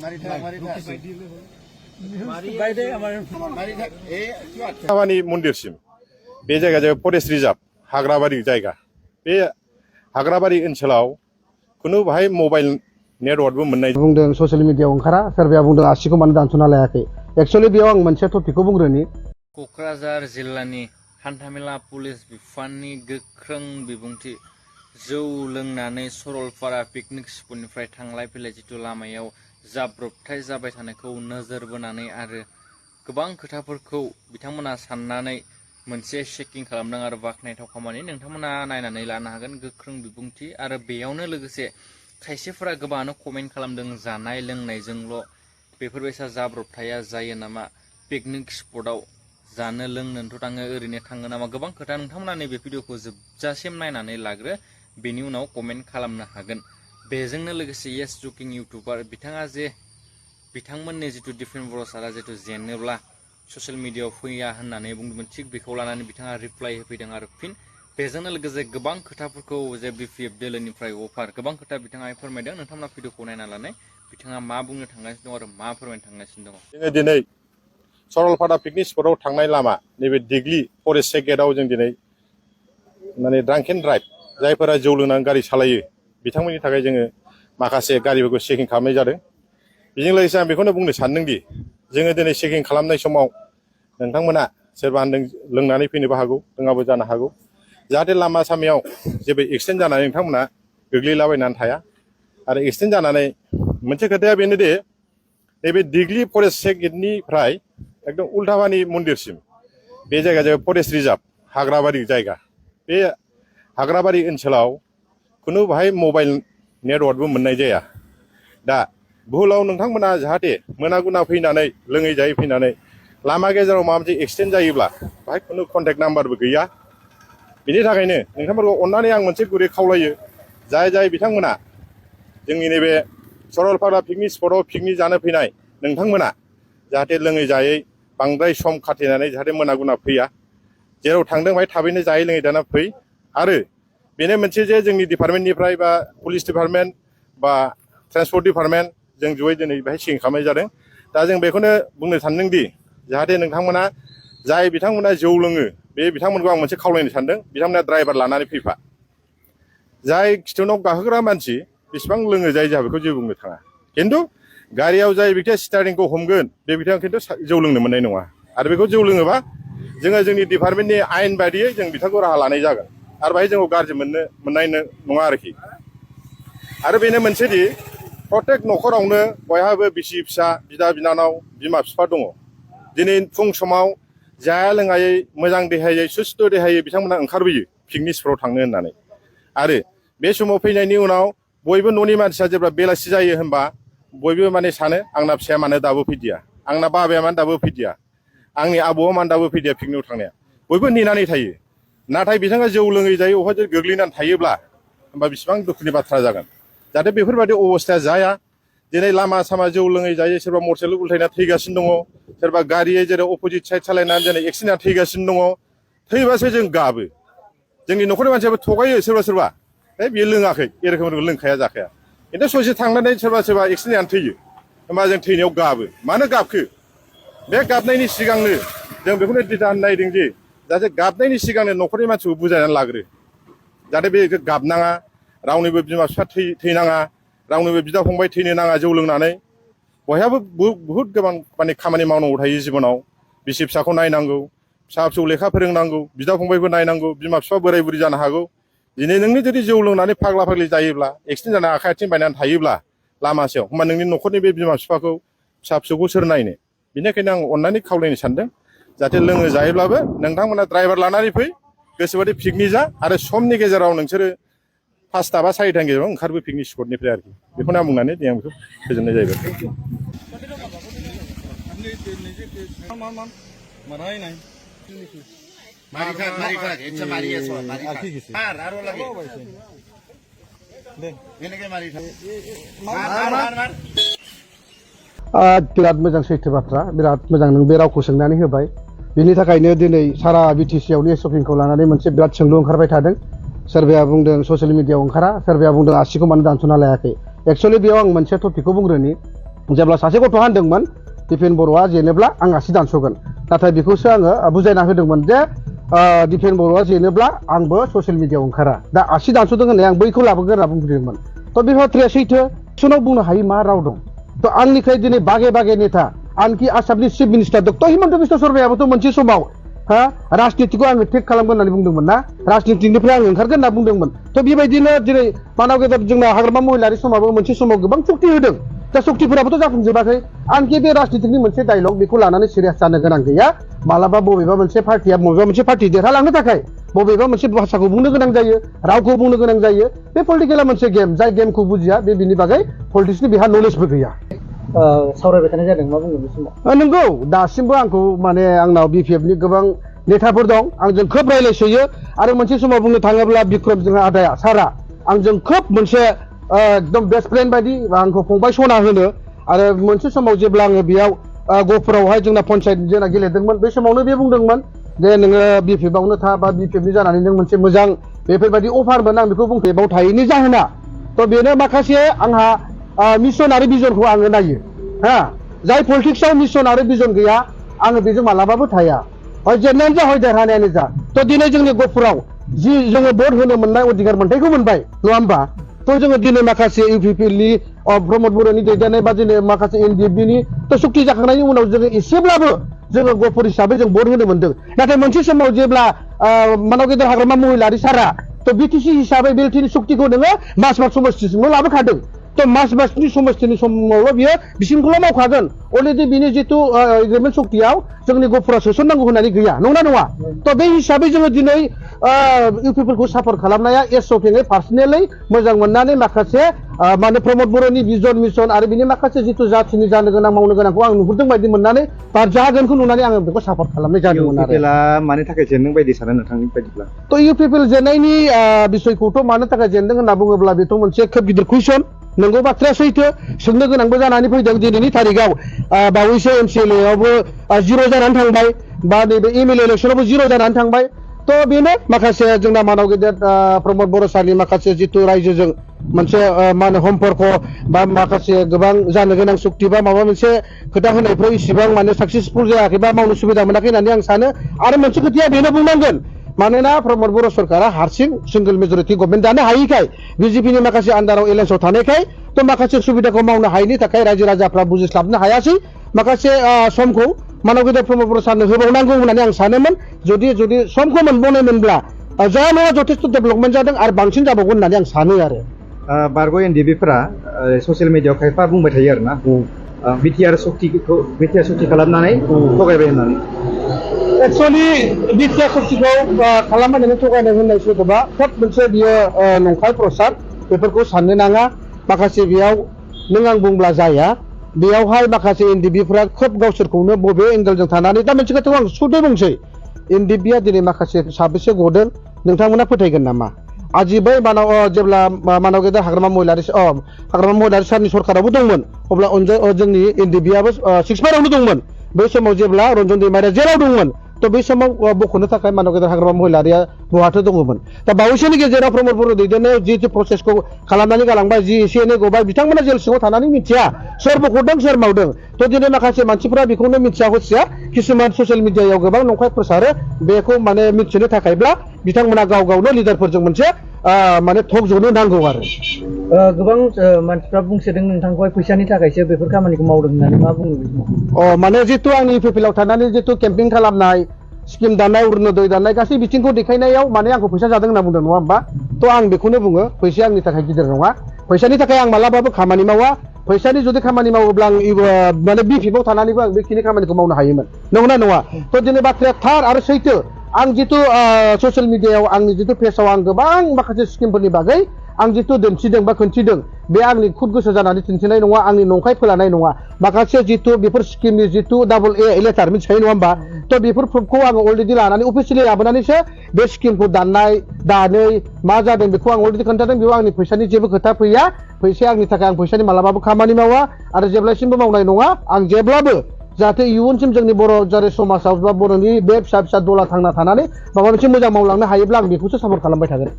मन्दिरसिम बे जायगा जाबाय फरेस्ट रिजार्भ हाग्राबारि जायगा बे हाग्राबारि ओनसोलाव खुनु बाहाय मबाइल नेटवर्कबो मोननाय बुंदों ससियेल मिडियायाव ओंखारा सोरबाया बुंदों आसिखौ मानो दानस'ना लायाखै एक्चुअली बेयाव आं मोनसे टपिकखौ बुंग्रोनि क'क्राझार जिल्लानि हान्थामेला पुलिस बिफाननि गोख्रों बिबुंथि जौ लोंनानै सरलपारा पिकनिक स्पटनिफ्राय थांलाय फैलाय जिथु लामायाव जाब्रबथाय जाबाय थानायखौ नोजोर बोनानै आरो गोबां खोथाफोरखौ बिथांमोना साननानै मोनसे चेकिं खालामदों आरो बाखनायथाव खामानि नोंथांमोना नायनानै लानो हागोन गोख्रों बिबुंथि आरो बेयावनो लोगोसे खायसेफोरा गोबाङानो कमेन्ट खालामदों जानाय लोंनायजोंल' बेफोरबायसा जाब्रबथाया जायो नामा पिकनिक स्पटआव जानो लोंनोथ' थाङो ओरैनो थाङो नामा गोबां खोथा नोंथांमोना नैबे भिडिअखौ जोबजासिम नायनानै लाग्रो बेनि उनाव कमेन्ट खालामनो हागोन बेजोंनो लोगोसे येस जुकिं इउटुबार बिथाङा जे बिथांमोननि जिथु दिफेन बर' सारा जिथु जेनोब्ला ससियेल मिडियायाव फैया होननानै बुंदोंमोन थिग बेखौ लानानै बिथाङा रिप्लाइ होफैदों आरो फिन बेजोंनो लोगोसे गोबां खोथाफोरखौ जे बिपिएफ दोलोनिफ्राय अफार गोबां खोथा बिथाङा फोरमायदों नोंथांमोना भिडिअखौ नायना लानाय बिथाङा मा बुंनो थांगासिनो दं आरो मा फोरमायनो थांगासिनो दङ जोङो दिनै सरलपारा पिकनिक स्पटआव थांनाय लामा नैबे दिग्लि फरेस्ट गेटआव जों दिनै माने ड्रांक एन्ड ड्राइभ जायफोरा जौ लोंनानै गारि सालायो बिथांमोननि थाखाय जोङो माखासे गारिफोरखौ चेकिं खालामनाय जादों बेजों लोगोसे आं बेखौनो बुंनो सानदोंदि जोङो दिनै चेकिं खालामनाय समाव नोंथांमोना सोरबा लोंनानै फैनोबो हागौ लोङाबो जानो हागौ जाहाथे लामा सामायाव जेबो एक्सिडेन्ट जानानै नोंथांमोना गोग्लैलाबायनानै थाया आरो एक्सिडेन्ट जानानै मोनसे खोथाया बेनोदि नैबे दिग्लि फरेस्ट गेटनिफ्राय एकदम उल्थाबानि मन्दिरसिम बे जायगा जाबाय फरेस्ट रिजार्भ हाग्राबारि जायगा बे हाग्राबारि ओनसोलाव खुनु बाहाय मबाइल नेटवर्कबो मोननाय जाया दा भुलाव नोंथांमोना जाहाथे मोना गुना फैनानै लोङै जायै फैनानै लामा गेजेराव माबा मोनसे एक्सिडेन्ट जायोब्ला बाहाय खुनु कन्टेक्ट नाम्बारबो गैया बिनि थाखायनो नोंथांमोनखौ अननानै आं मोनसे गुरै खावलायो जाय बिथांमोना जोंनि नैबे सरलपारा पिकनिक स्पटआव पिकनिक जानो फैनाय नोंथांमोना जाहाथे लोङै जायै बांद्राय सम खाथेनानै जाहाथे मोना गुना फैया जेराव थांदों बाहाय थाबैनो जायै लोङै दाना फै आरो बेनो मोनसे जे जोंनि डिपार्टमेन्टनिफ्राय बा पुलिस डिपार्टमेन्ट बा ट्रेन्सपर्ट डिपार्टमेन्ट जों जयै दिनै बेहाय चेकिं खालामनाय जादों दा जों बेखौनो बुंनो सानदोंदि जाहाथे नोंथांमोना जाय बिथांमोना जौ लोङो बे बिथांमोनखौ आं मोनसे खावलायनो सानदों बिथांमोना ड्राइभार लानानै फैफा जाय खिथुनाव गाखोग्रा मानसि बेसेबां लोङो जाय जोंहा बेखौ जेबो बुंनो थाङा खिन्थु गारियाव जाय बिथाङा स्टार्टिंखौ हमगोन बे बिथाङा खिन्थु जौ लोंनो मोननाय नङा आरो बेखौ जौ लोङोबा जोङो जोंनि डिपार्टमेन्टनि आयेन बायदियै जों बिथांखौ राहा लानाय जागोन आरो बाहाय जोंखौ गाज्रि मोननाय नङा आरोखि आरो बेनो मोनसेदि प्रत्येक न'खरावनो बयहाबो बिसि फिसा बिदा बिनानाव बिमा बिफा दङ दिनै फुं समाव जाया लोङायै मोजां देहायै सुस्थ' देहायै बिथांमोना ओंखारबोयो पिकनिक स्पटआव थांनो होननानै आरो बे समाव फैनायनि उनाव बयबो न'नि मानसिया जेब्ला बेलासि जायो होनबा बयबो माने सानो आंना फिसाया मानो दाबो फैदिया आंना बाबाया मानो दाबो फैदिया आंनि आबौआ मानो दाबो फैदिया पिकनिकआव थांनाया बयबो नेनानै थायो नाथाय बिथाङा जौ लोङै जायै अबेबा जुदि गोग्लैनानै थायोब्ला होमबा बेसेबां दुखुनि बाथ्रा जागोन जाहाथे बेफोरबायदि अबस्थाया जाया दिनै लामा सामा जौ लोङै जायै सोरबा मटरसाइकेल उल्थायना थैगासिनो दङ सोरबा गारियै जेरै अपोजिट साइड सालायनानै दिनै एक्सिडेन्ट थैगासिनो दङ थैबासो जों गाबो जोंनि न'खरनि मानसियाबो थगायो सोरबा बियो लोङाखै ए रोखोम लोंखाया जाखाया खिन्थु ससे थांनानै सोरबा एक्सिडेन्ट थैयो होमबा जों थैनायाव गाबो मानो गाबखो बे गाबनायनि सिगांनो जों बेखौनो दिथा नायदों जे जाहाथे गाबनायनि सिगांनो न'खरनि मानसिखौ बुजायनानै लाग्रो जाहाथे बे गाबनाङा रावनिबो बिमा बिफा थैनाङा रावनिबो बिदा फंबाय थैनो नाङा जौ लोंनानै बयहाबो बुहुद गोबां माने खामानि मावनांगौ थायो जिबनाव बिसि फिसाखौ नायनांगौ फिसा फिसौ लेखा फोरोंनांगौ बिदा फंबायबो नायनांगौ बिमा बिफा बोराय बुरि जानो हागौ दिनै नोंनि जुदि जौ लोंनानै फाग्ला फाग्लि जायोब्ला एक्सिडेन्ट जानानै आखाइ आथिं बायनानै थायोब्ला लामा सायाव होमबा नोंनि न'खरनि बे बिमा बिफाखौ फिसा फिसौखौ सोर नायनो बेनिखायनो आं अननानै खावलायनो सानदों जाहाथे लोङो जायोब्लाबो नोंथांमोना ड्राइभार लानानै फै गोसोबादि पिकनिक जा आरो समनि गेजेराव नोंसोरो 5टा बा 4टानि गेजेराव ओंखारबो पिकनिक स्पटनिफ्राय आरोखि बेखौनो आं बुंनानै आं बेखौ फोजोबनाय जाहैबाय बिराद मोजां सैथो बाथ्रा बिराद मोजां नों बे रावखौ सोंनानै होबाय बिनि थाखायनो दिनै सारा बिटिसिआवनो शपिंखौ लानानै मोनसे बिराद सोंलु ओंखारबाय थादों सोरबाया बुंदों ससियेल मिडियायाव ओंखारा सोरबाया बुंदों आसिखौ मानो दानस'ना लायाखै एक्चुअली बेयाव आं मोनसे टपिकखौ बुंग्रोनि जेब्ला सासे गथ' हानदोंमोन दिपेन बर'आ जेनोब्ला आं आसि दानस'गोन नाथाय बेखौसो आङो बुजायना होदोंमोन जे दिपेन बर'आ जेनोब्ला आंबो ससियेल मिडियायाव ओंखारा दा आसि दानस'दों होननाय आं बैखौ लाबोगोन होनना बुंदोंमोन थ' बे बाथ्राया सैथो सुनाव बुंनो हायै मा राव दं थ' आंनिफ्राय दिनै बागे बागे नेता आनखि आसामनि chief minister doctor Himanta Biswa शर्मायाबोथ' मोनसे समाव राजनितिखौ आङो टेक खालामगोन होननानै बुंदोंमोन ना राजनितिनिफ्राय आं ओंखारगोन होनना बुंदोंमोन थ' बेबायदिनो दिनै मानाव गेदेर जोंना हाग्रामा महिलारि समाबो मोनसे समाव गोबां सक्ति होदों दा सक्तिफोराबोथ' जाफुंजोबाखै आनखि बे राजनितिनि मोनसे डायलग बेखौ लानानै सिरियास जानो गोनां गैया मालाबा बबेबा मोनसे पार्टिया बबेबा मोनसे पार्टि देरहालांनो थाखाय बबेबा मोनसे भाषाखौ बुंनो गोनां जायो रावखौ बुंनो गोनां जायो बे पलिटिकेला मोनसे गेम जाय गेमखौ बुजिया बे बिनि बागै पलिटिक्सनि बेहा नलेजबो गैया सावरायबाय थानाय जादों मा बुंगोन बे समाव नंगौ दासिमबो आंखौ माने आंनाव बिपिएफनि गोबां नेताफोर दं आंजों खोब रायलायसोयो आरो मोनसे समाव बुंनो थाङोब्ला बिक्रम जोंहा आदाया सारा आंजों खोब मोनसे एकदम बेस्ट फ्रेन्ड बायदि आंखौ फंबाय सना होनो आरो मोनसे समाव जेब्ला आङो बेयाव गहपुरावहाय जोंना पन्सायत जोंना गेलेदोंमोन बे समावनो बे बुंदोंमोन जे नोङो बिपिएफआवनो था बा बिपिएफनि जानानै नों मोनसे मोजां बेफोरबायदि अफारमोन आं बेखौ बुंखो बाव थायैनि जाहोना थ' बेनो माखासे आंहा मिशन आरो भिजनखौ आङो नायो जाय पलिटिक्सआव मिशन आरो भिजन गैया आङो बेजों मालाबाबो थाया हय जेननायानो जा हय देरहानायानो जा थ' दिनै जोंनि गहपुराव जि जोङो भट होनो मोननाय अधिकार मोन्थायखौ मोनबाय नङा होमबा थ' जोङो दिनै माखासे इउपिपिएलनि प्रमद बर'नि दैदेननाय बा दिनै माखासे एनडिएफबिनि थ' सुक्ति जाखांनायनि उनाव जोङो एसेब्लाबो जोङो गहपुर हिसाबै जों भट होनो मोनदों नाथाय मोनसे समाव जेब्ला मानाव गेदेर हाग्रामा महिलारि सारा थ' बिटिसि हिसाबै बेलटिनि सुक्तिखौ नोङो मासबाद समस्तिसिमल' लाबोखादों थ' मासबादनि समस्तिनि समावल' बियो बिसिमखौल' मावखागोन अलरेडि बिनि जिथु एग्रिमेन्ट सक्तियाव जोंनि गहपुरा सोसननांगौ होननानै गैया नंना नङा थ' बे हिसाबै जोङो दिनै इउपिफोरखौ सापर्ट खालामनाया एसअपिङै पार्सनेलि मोजां मोननानै माखासे माने प्रमद बर'नि भिजन मिशन आरो बिनि माखासे जिथु जाथिनि जानो गोनां मावनो गोनांखौ आं नुहुरदों बायदि मोननानै बा जागोनखौ नुनानै आङो बेखौ सापर्ट खालामनाय जादोंमोन आरो मानि थाखाय जेनदों बायदि सानो नोंथांनि बायदिब्ला थ' इउपिपिएल जेननायनि बिसयखौथ' मानो थाखाय जेनदों होनना बुङोब्ला बेथ' मोनसे खोब गिदिर कुइसन नंगौ बाथ्राया सैथो सोंनो गोनांबो जानानै फैदों दिनैनि थारिखआव बावैसो एमसिएलएआवबो 0 जानानै थांबाय बा नैबे एमएलए इलेक्सनावबो 0 जानानै थांबाय थ' बेनो माखासे जोंना मानाव गेदेर प्रमद बर' सारनि माखासे जिथु रायजोजों मोनसे मा होनो सम्पर्क बा माखासे गोबां जानो गोनां सुक्ति बा माबा मोनसे खोथा होनायफ्राव इसिबां माने साक्सेसफुल जायाखै बा मावनो सुबिदा मोनाखै होननानै आं सानो आरो मोनसे खोथाया बेनो बुंनांगोन मानोना प्रमद बर' सरकारा हारसिं सिंगल मेजरिटि गभर्नमेन्ट दानो हायैखाय बिजेपिनि माखासे आन्दाराव एलायन्सआव थानायखाय थ' माखासे सुबिदाखौ मावनो हायैनि थाखाय रायजो राजाफ्रा बुजिस्लाबनो हायासै माखासे समखौ मानव गेदेर प्रमद बर' सारनो होबावनांगौ होननानै आं सानोमोन जुदि समखौ मोनबावनायमोनब्ला जाया नङा जथेस्थ' डेभेलपमेन्ट जादों आरो बांसिन जाबावगोन होननानै आं सानो आरो बारग' एनडिएफबिफोरा ससियेल मिडियायाव खायफा बुंबाय थायो आरोना बिटिआर सक्ति खालामनानै थगायबाय होननानै एक्चुअली बिटिआर सक्तिखौ खालामनानै थगायनाय होननाय सोदोबा खोब मोनसे बियो नंखाय प्रसाद बेफोरखौ साननो नाङा माखासे बेयाव नों आं बुंब्ला जाया बेयावहाय माखासे एनडिएफबिफ्रा खोब गावसोरखौनो बबे एंगेलजों थानानै दा मोनसे खोथाखौ आं सुदै बुंसै एनडिएफबिया दिनै माखासे साबेसे गदों नोंथांमोना फोथायगोन नामा आजि बै मानाव जेब्ला मानाव गेदेर हाग्रामा महिलारि सारनि सरकारावबो दंमोन अब्ला जोंनि एनडिएफबियाबो 6 दंमोन बै समाव जेब्ला रन्जन दैमारिया जेराव दंमोन थ' बै समाव बख'नो थाखाय मानाव गेदेर हाग्रामा महिलारिया बहाथो दङमोन दा बावैसोनि गेजेराव प्रमद बर' दैदेननायाव जिथु प्रसेसखौ खालामनानै गालांबाय जि एसे एनै गबाय बिथांमोना जेल सिङाव थानानै मिथिया सोर बख'दों सोर मावदों थ' दिनै माखासे मानसिफ्रा बेखौनो मिथिया हसिया किसुमान ससियेल मिडियायाव गोबां नंखाय प्रसारो बेखौ माने मिथिनो थाखायब्ला बिथांमोना गाव गावनो लिडारफोरजों मोनसे माने थक जनो नांगौ आरो गोबां मानसिफ्रा बुंसोदों नोंथांखौहाय फैसानि थाखायसो बेफोर खामानिखौ मावदों होननानै मा बुङो माने जितु आंनि इउपिपिएलआव थानानै जितु केम्पिं खालामनाय स्किम दाननाय अरुणोदय दाननाय गासै बिथिंखौ देखायनायाव माने आंखौ फैसा जादों होनना बुंदों नङा होमबा थ' आं बेखौनो बुङो फैसाया आंनि थाखाय गिदिर नङा फैसानि थाखाय आं मालाबाबो खामानि मावा फैसानि जुदि खामानि मावोब्ला आं माने बिपिएफआव थानानैबो आं बेखिनि खामानिखौ मावनो हायोमोन नंगौना नङा थ' दिनै बाथ्राया थार आरो सैथो आं जितु ससियेल मिडियायाव आंनि जितु पेजाव आं गोबां माखासे स्किमफोरनि बागै आं जितु दिन्थिदों बा खोन्थिदों बे आंनि खुद गोसो जानानै दिन्थिनाय नङा आंनि नंखाय फोलानाय नङा माखासे जितु बेफोर स्किमनि जितु AA लेटार मिथिखायो नङा होमबा थ' बेफोर प्रुफखौ आङो अलरेडि लानानै अफिसियेलि लाबोनानैसो बे स्किमखौ दानै मा जादों बेखौ आं अलरेडि खोन्थादों बेयाव आंनि फैसानि जेबो खोथा फैया फैसाया आंनि थाखाय आं फैसानि मालाबाबो खामानि मावा आरो जेब्लासिमबो मावनाय नङा आं जेब्लाबो जाहाथे इयुनसिम जोंनि बर' जारि समाजाव बा बर'नि बे फिसा फिसा दला थांना थानानै माबा मोनसे मोजां मावलांनो हायोब्ला आं बेखौसो सापर्ट खालामबाय थागोन